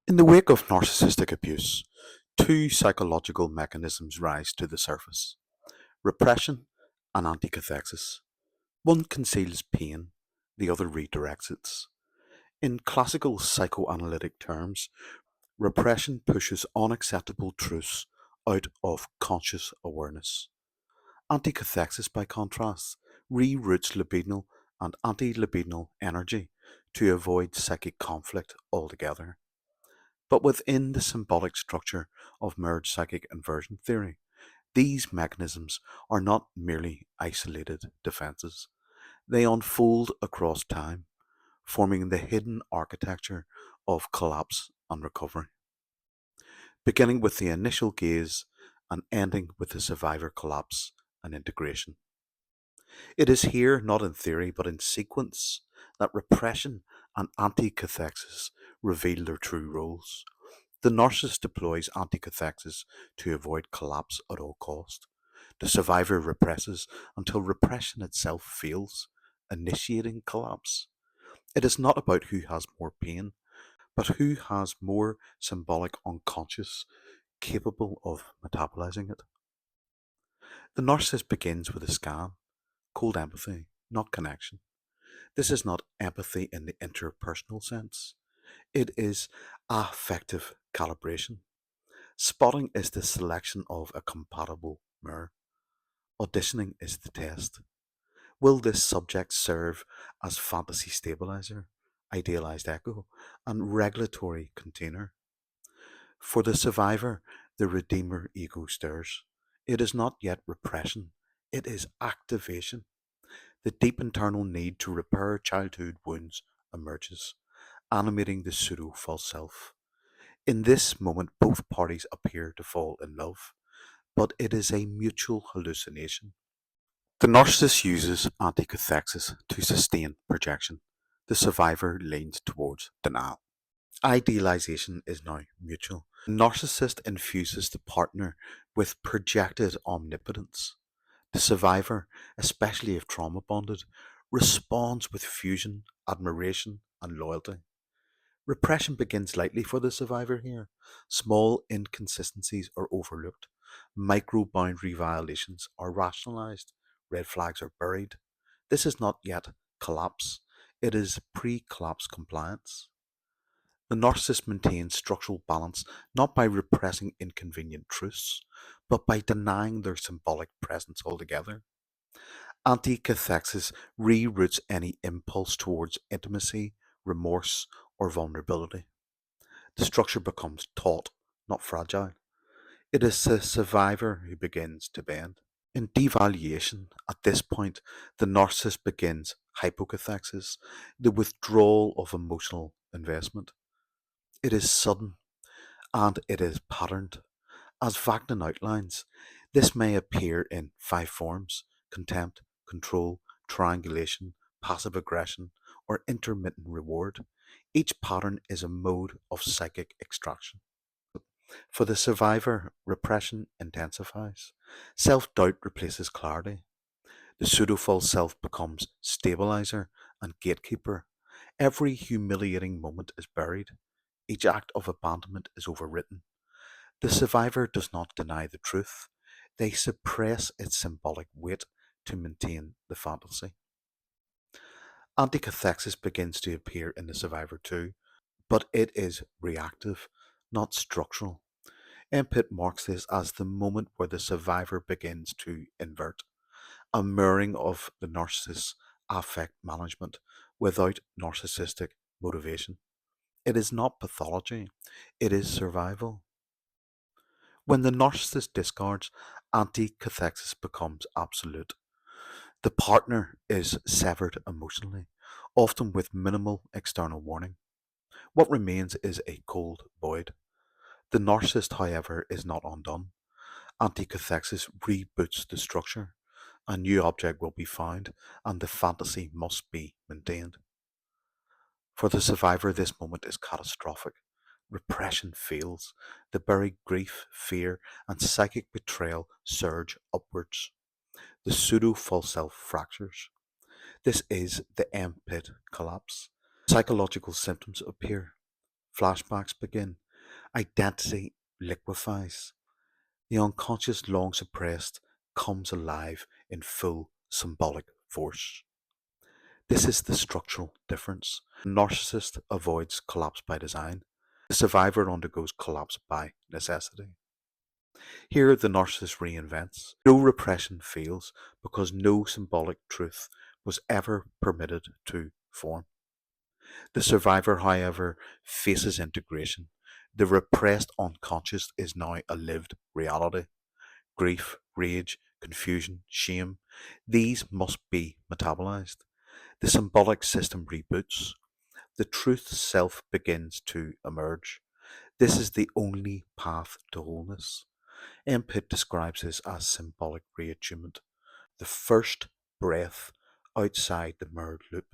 In the wake of narcissistic abuse, two psychological mechanisms rise to the surface: repression and anticathexis. One conceals pain, the other redirects it. In classical psychoanalytic terms, repression pushes unacceptable truths out of conscious awareness. Anticathexis, by contrast, reroutes libidinal and anti-libidinal energy to avoid psychic conflict altogether. But within the symbolic structure of merged psychic inversion theory, these mechanisms are not merely isolated defenses. They unfold across time, forming the hidden architecture of collapse and recovery, beginning with the initial gaze and ending with the survivor collapse and integration. It is here, not in theory, but in sequence, that repression and anticathexis reveal their true roles. The narcissist deploys anticathexis to avoid collapse at all cost. The survivor represses until repression itself fails, initiating collapse. It is not about who has more pain, but who has more symbolic unconscious capable of metabolizing it. The narcissist begins with a scan, cold empathy, not connection. This is not empathy in the interpersonal sense. It is affective calibration. Spotting is the selection of a compatible mirror. Auditioning is the test. Will this subject serve as fantasy stabilizer, idealized echo, and regulatory container? For the survivor, the redeemer ego stirs. It is not yet repression, it is activation. The deep internal need to repair childhood wounds emerges, animating the pseudo false self. In this moment, both parties appear to fall in love, but it is a mutual hallucination. The narcissist uses anticathexis to sustain projection. The survivor leans towards denial. Idealization is now mutual. The narcissist infuses the partner with projected omnipotence. The survivor, especially if trauma bonded, responds with fusion, admiration, and loyalty. Repression begins lightly for the survivor here. Small inconsistencies are overlooked. Micro boundary violations are rationalized. Red flags are buried. This is not yet collapse. It is pre-collapse compliance. The narcissist maintains structural balance not by repressing inconvenient truths, but by denying their symbolic presence altogether. Anticathexis reroutes any impulse towards intimacy, remorse, or vulnerability. The structure becomes taut, not fragile. It is the survivor who begins to bend. In devaluation, at this point, the narcissist begins hypocathexis, the withdrawal of emotional investment. It is sudden and it is patterned. As Vagnon outlines, this may appear in five forms: contempt, control, triangulation, passive aggression, or intermittent reward. Each pattern is a mode of psychic extraction. For the survivor, repression intensifies. Self doubt replaces clarity. The pseudo false self becomes stabilizer and gatekeeper. Every humiliating moment is buried. Each act of abandonment is overwritten. The survivor does not deny the truth. They suppress its symbolic weight to maintain the fantasy. Anticathexis begins to appear in the survivor too, but it is reactive, not structural. Empit marks this as the moment where the survivor begins to invert, a mirroring of the narcissist's affect management without narcissistic motivation. It is not pathology, it is survival. When the narcissist discards, anticathexis becomes absolute. The partner is severed emotionally, often with minimal external warning. What remains is a cold void. The narcissist, however, is not undone. Anticathexis reboots the structure. A new object will be found, and the fantasy must be maintained. For the survivor, this moment is catastrophic. Repression fails. The buried grief, fear, and psychic betrayal surge upwards. The pseudo false self fractures. This is the M-pit collapse. Psychological symptoms appear: Flashbacks begin. Identity liquefies. The unconscious, long suppressed, comes alive in full symbolic force. This is the structural difference. The narcissist avoids collapse by design. The survivor undergoes collapse by necessity. Here, the narcissist reinvents. No repression fails because no symbolic truth was ever permitted to form. The survivor, however, faces integration. The repressed unconscious is now a lived reality. Grief, rage, confusion, shame, these must be metabolized. The symbolic system reboots. The truth self begins to emerge. This is the only path to wholeness. M. Pitt describes this as symbolic reattunement, the first breath outside the mirrored loop.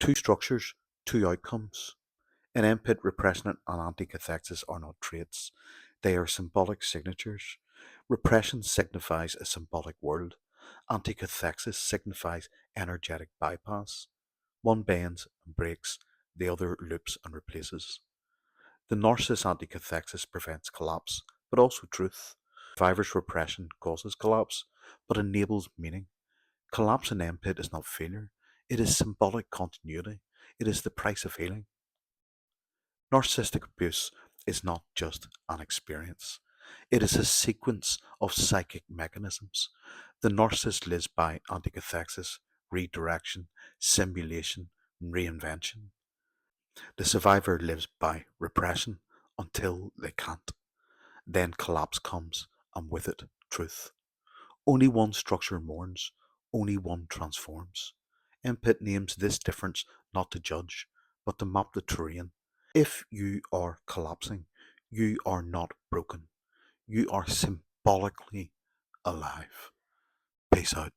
Two structures, two outcomes. In M. Pitt, repression and anticathexis are not traits, they are symbolic signatures. Repression signifies a symbolic world. Anticathexis signifies energetic bypass. One bends and breaks, the other loops and replaces. The narcissist anticathexis prevents collapse, but also truth. Survivor's repression causes collapse, but enables meaning. Collapse in M-Pit is not failure, it is symbolic continuity. It is the price of healing. Narcissistic abuse is not just an experience. It is a sequence of psychic mechanisms. The narcissist lives by anticathexis, redirection, simulation, and reinvention. The survivor lives by repression until they can't. Then collapse comes, and with it, truth. Only one structure mourns, only one transforms. Empit names this difference not to judge, but to map the terrain. If you are collapsing, you are not broken. You are symbolically alive. Peace out.